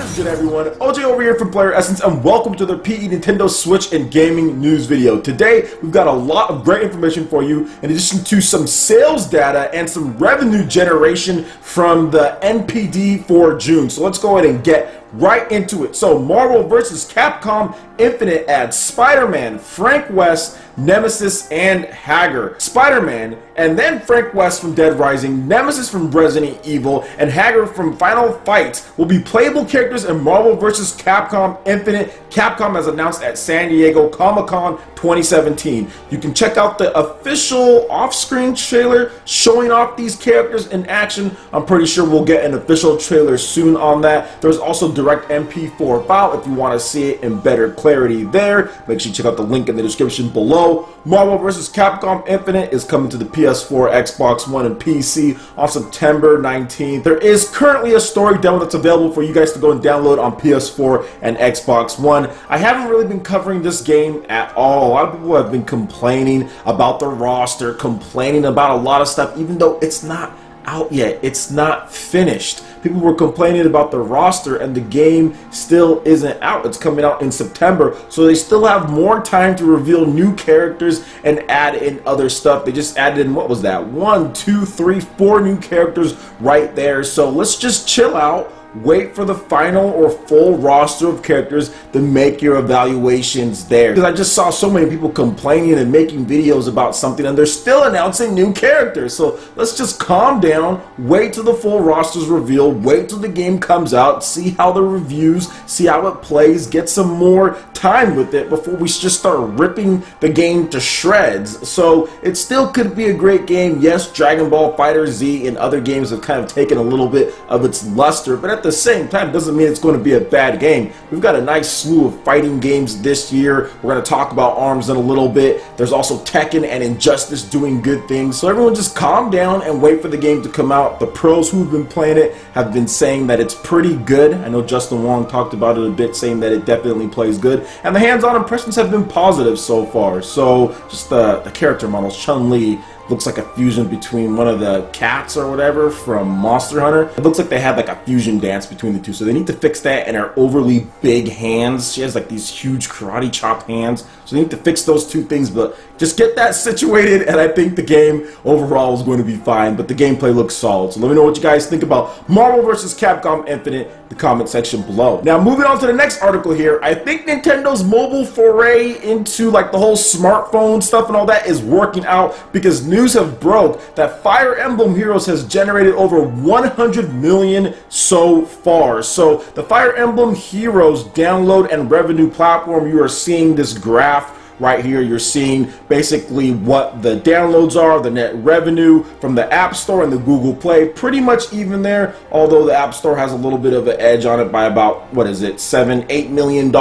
What is good, everyone? OJ over here from PlayerEssence, and welcome to the PE Nintendo Switch and Gaming News video. Today, we've got a lot of great information for you, in addition to some sales data and some revenue generation from the NPD for June. So let's go ahead and get right into it. So Marvel vs. Capcom Infinite adds Spider-Man, Frank West, Nemesis, and Hager. Spider-Man, and then Frank West from Dead Rising, Nemesis from Resident Evil, and Hager from Final Fight will be playable characters in Marvel vs. Capcom Infinite. Capcom has announced at San Diego Comic-Con 2017. You can check out the official off-screen trailer showing off these characters in action. I'm pretty sure we'll get an official trailer soon on that. There's also direct MP4 file if you want to see it in better clarity there. Make sure you check out the link in the description below. Marvel vs. Capcom Infinite is coming to the PS4, Xbox One, and PC on September 19th. There is currently a story demo that's available for you guys to go and download on PS4 and Xbox One. I haven't really been covering this game at all. A lot of people have been complaining about the roster, complaining about a lot of stuff, even though it's not out yet. It's not finished. People were complaining about the roster, and the game still isn't out. It's coming out in September, so they still have more time to reveal new characters and add in other stuff. They just added in, what was that? 1, 2, 3, 4 new characters right there. So let's just chill out. Wait for the final or full roster of characters to make your evaluations there. Because I just saw so many people complaining and making videos about something, and they're still announcing new characters. So let's just calm down, wait till the full roster's revealed, wait till the game comes out, see how the reviews, see how it plays, get some more time with it before we just start ripping the game to shreds. So it still could be a great game. Yes, Dragon Ball FighterZ and other games have kind of taken a little bit of its luster, but at the same time doesn't mean it's going to be a bad game. We've got a nice slew of fighting games this year. We're going to talk about ARMS in a little bit. There's also Tekken and Injustice doing good things. So everyone just calm down and wait for the game to come out. The pros who've been playing it have been saying that it's pretty good. I know Justin Wong talked about it a bit, saying that it definitely plays good. And the hands-on impressions have been positive so far. So just the character models, Chun-Li looks like a fusion between one of the cats or whatever from Monster Hunter. It looks like they had like a fusion dance between the two, so they need to fix that. And her overly big hands, she has like these huge karate chop hands, so they need to fix those two things. But just get that situated, and I think the game overall is going to be fine. But the gameplay looks solid, so let me know what you guys think about Marvel vs. Capcom Infinite in the comment section below. Now moving on to the next article here, I think Nintendo's mobile foray into like the whole smartphone stuff and all that is working out, because news have broke that Fire Emblem Heroes has generated over 100 million so far. So the Fire Emblem Heroes download and revenue platform, you are seeing this graph right here. You're seeing basically what the downloads are, the net revenue from the App Store and the Google Play, pretty much even there, although the App Store has a little bit of an edge on it by about, what is it, $7-8 million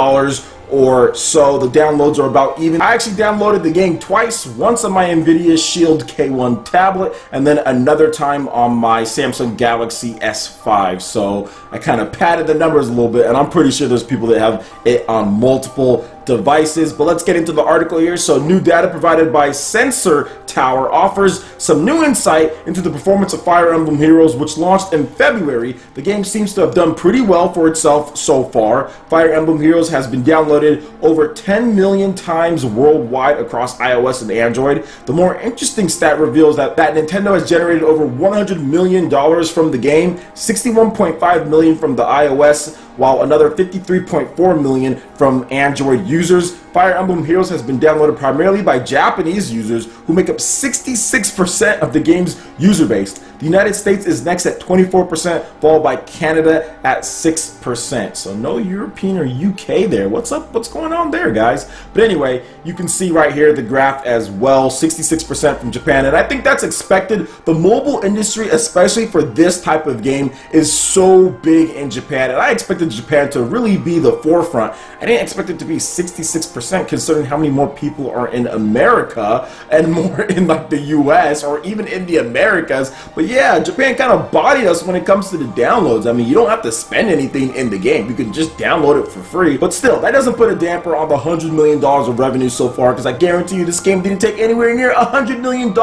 or so. The downloads are about even. I actually downloaded the game twice, once on my Nvidia Shield K1 tablet and then another time on my Samsung Galaxy S5. So I kind of padded the numbers a little bit, and I'm pretty sure there's people that have it on multiple devices. But let's get into the article here. So new data provided by Sensor Tower offers some new insight into the performance of Fire Emblem Heroes, which launched in February. The game seems to have done pretty well for itself so far. Fire Emblem Heroes has been downloaded over 10 million times worldwide across iOS and Android. The more interesting stat reveals that Nintendo has generated over $100 million from the game, 61.5 million from the iOS, while another 53.4 million from Android users. Fire Emblem Heroes has been downloaded primarily by Japanese users, who make up 66% of the game's user base. The United States is next at 24%, followed by Canada at 6%. So no European or UK there. What's up? What's going on there, guys? But anyway, you can see right here the graph as well, 66% from Japan, and I think that's expected. The mobile industry, especially for this type of game, is so big in Japan, and I expected Japan to really be the forefront. I didn't expect it to be 66%, considering how many more people are in America and more in like the US or even in the Americas. But yeah, Japan kind of bodied us when it comes to the downloads. I mean, you don't have to spend anything in the game. You can just download it for free. But still, that doesn't put a damper on the $100 million of revenue so far, because I guarantee you this game didn't take anywhere near $100 million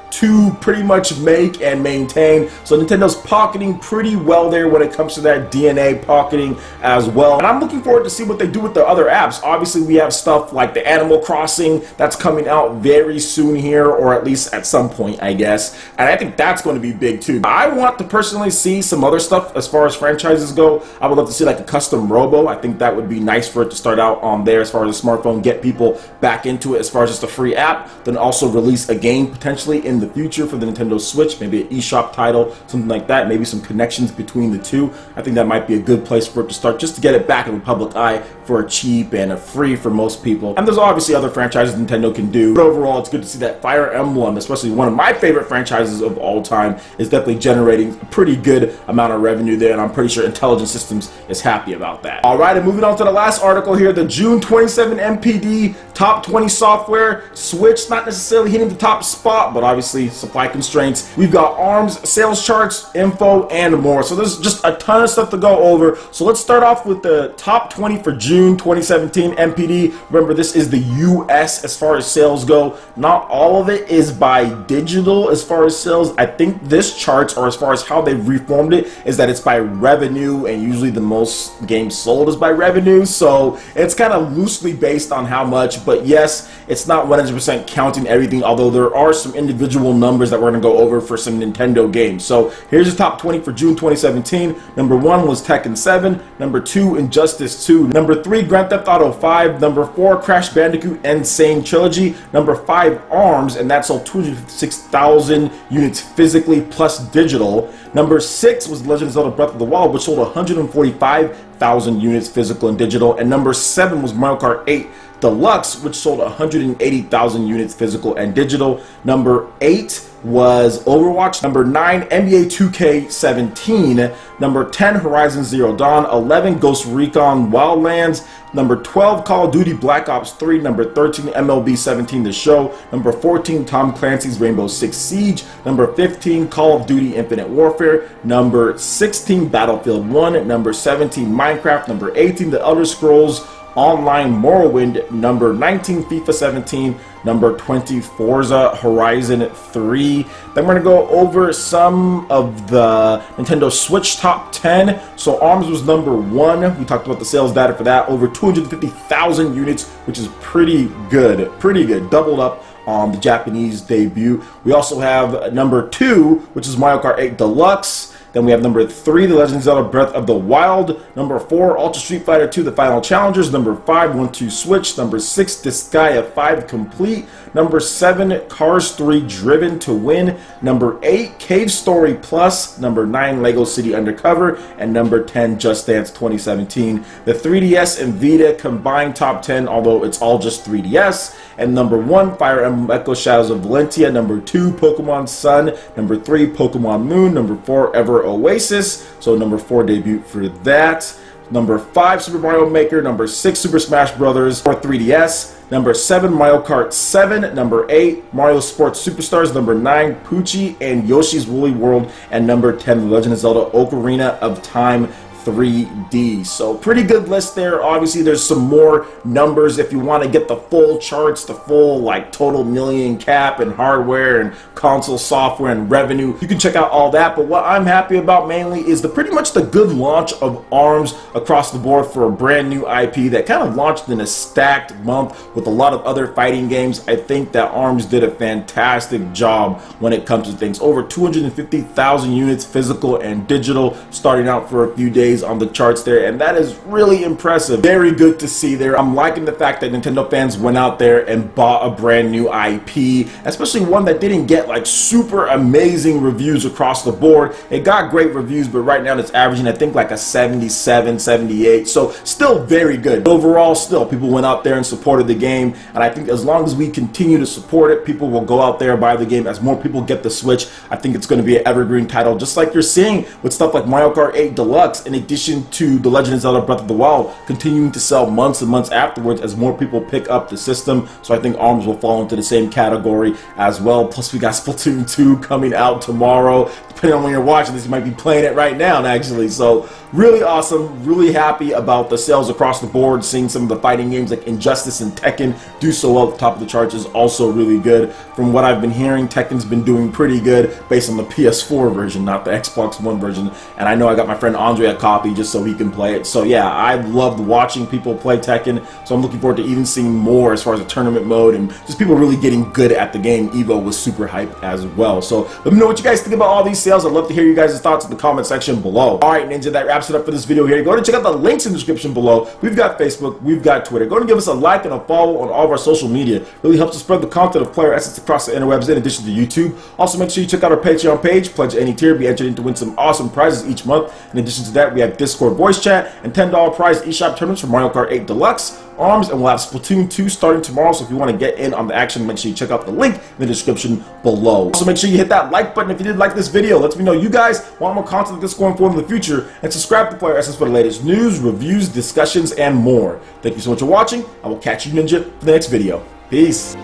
to pretty much make and maintain. So Nintendo's pocketing pretty well there when it comes to that DNA pocketing as well. And I'm looking forward to see what they do with the other apps. Obviously, we have stuff like the Animal Crossing that's coming out very soon here, or at least at some point, I guess. And I think that's going to be big too. I want to personally see some other stuff as far as franchises go. I would love to see like a custom Robo. I think that would be nice for it to start out on there as far as a smartphone, get people back into it as far as just a free app, then also release a game potentially in the future for the Nintendo Switch, maybe an eShop title, something like that, maybe some connections between the two. I think that might be a good place for it to start, just to get it back in the public eye for a cheap and a free for most people. And there's obviously other franchises Nintendo can do, but overall it's good to see that Fire Emblem, especially one of my favorite franchises of all time, is definitely generating a pretty good amount of revenue there, and I'm pretty sure Intelligent Systems is happy about that. Alright, and moving on to the last article here, the June 27 NPD top 20 software. Switch not necessarily hitting the top spot, but obviously supply constraints. We've got ARMS, sales charts, info, and more. So there's just a ton of stuff to go over. So let's start off with the top 20 for June 2017 NPD. Remember, this is the US as far as sales go. Not all of it is by digital as far as sales. I think this charts, or as far as how they've reformed it, is that it's by revenue, and usually the most games sold is by revenue. So it's kind of loosely based on how much, but yes, it's not 100% counting everything, although there are some individual numbers that we're going to go over for some Nintendo games. So here's the top 20 for June 2017. Number 1 was Tekken 7. Number 2, Injustice 2. Number 3, Grand Theft Auto 5. Number 4, Crash Bandicoot Insane Trilogy. Number 5, ARMS, and that sold 256,000 units physically plus digital. Number 6 was Legend of Zelda Breath of the Wild, which sold 145,000 units physical and digital. And number 7 was Mario Kart 8 Deluxe, which sold 180,000 units physical and digital. Number 8 was Overwatch. Number 9, NBA 2K17. Number 10, Horizon Zero Dawn. 11, Ghost Recon Wildlands. Number 12, Call of Duty Black Ops 3. Number 13, MLB 17 The Show. Number 14, Tom Clancy's Rainbow Six Siege. Number 15, Call of Duty Infinite Warfare. Number 16, Battlefield 1. Number 17, Minecraft. Number 18, The Elder Scrolls Online Morrowind. Number 19, FIFA 17. Number 20, Forza Horizon 3. Then we're going to go over some of the Nintendo Switch top 10. So ARMS was number 1. We talked about the sales data for that. Over 250,000 units, which is pretty good. Pretty good. Doubled up on the Japanese debut. We also have number 2, which is Mario Kart 8 Deluxe. Then we have number 3, The Legend of Zelda Breath of the Wild. Number 4, Ultra Street Fighter 2, The Final Challengers. Number 5, 1-2 Switch. Number 6, Disgaea 5 Complete. Number 7, Cars 3 Driven to Win. Number 8, Cave Story Plus. Number 9, Lego City Undercover. And number 10, Just Dance 2017. The 3DS and Vita combined top 10, although it's all just 3DS. And number 1, Fire Emblem Echo Shadows of Valentia. Number 2, Pokemon Sun. Number 3, Pokemon Moon. Number 4, Ever Oasis. So number 4 debut for that. Number 5, Super Mario Maker. Number 6, Super Smash Bros. for 3DS. Number 7, Mario Kart 7. Number 8, Mario Sports Superstars. Number 9, Poochie and Yoshi's Woolly World. And number 10, The Legend of Zelda Ocarina of Time 3D. So pretty good list there. Obviously there's some more numbers if you want to get the full charts, the full like total million cap and hardware and console software and revenue. You can check out all that, but what I'm happy about mainly is pretty much the good launch of ARMS across the board for a brand new IP that kind of launched in a stacked month with a lot of other fighting games. I think that ARMS did a fantastic job when it comes to things. Over 250,000 units physical and digital starting out for a few days on the charts there, and that is really impressive. Very good to see there. I'm liking the fact that Nintendo fans went out there and bought a brand new IP, especially one that didn't get like super amazing reviews across the board. It got great reviews, but right now it's averaging I think like a 77, 78, so still very good. Overall, still people went out there and supported the game, and I think as long as we continue to support it, people will go out there and buy the game. As more people get the Switch, I think it's going to be an evergreen title, just like you're seeing with stuff like Mario Kart 8 Deluxe, and it addition to The Legend of Zelda Breath of the Wild continuing to sell months and months afterwards as more people pick up the system. So I think ARMS will fall into the same category as well. Plus we got Splatoon 2 coming out tomorrow. Depending on when you're watching this, you might be playing it right now actually. So really awesome, really happy about the sales across the board. Seeing some of the fighting games like Injustice and Tekken do so well at the top of the charts is also really good. From what I've been hearing, Tekken's been doing pretty good based on the PS4 version, not the Xbox One version. And I know I got my friend Andre a copy just so he can play it. So yeah, I loved watching people play Tekken. So I'm looking forward to even seeing more as far as the tournament mode and just people really getting good at the game. Evo was super hyped as well. So let me know what you guys think about all these sales. I'd love to hear you guys' thoughts in the comment section below. Alright Ninja, that wraps it up for this video here. Go ahead and check out the links in the description below. We've got Facebook, we've got Twitter. Go ahead and give us a like and a follow on all of our social media. Really helps us spread the content of PlayerEssence across the interwebs in addition to YouTube. Also make sure you check out our Patreon page. Pledge any tier, be entered in to win some awesome prizes each month. In addition to that, we have Discord voice chat and $10 prize eShop tournaments for Mario Kart 8 Deluxe, ARMS, and we'll have Splatoon 2 starting tomorrow. So if you want to get in on the action, make sure you check out the link in the description below. Also make sure you hit that like button if you did like this video. Let me know you guys want more content like this going forward in the future, and subscribe to PlayerEssence for the latest news, reviews, discussions, and more. Thank you so much for watching. I will catch you Ninja for the next video. Peace.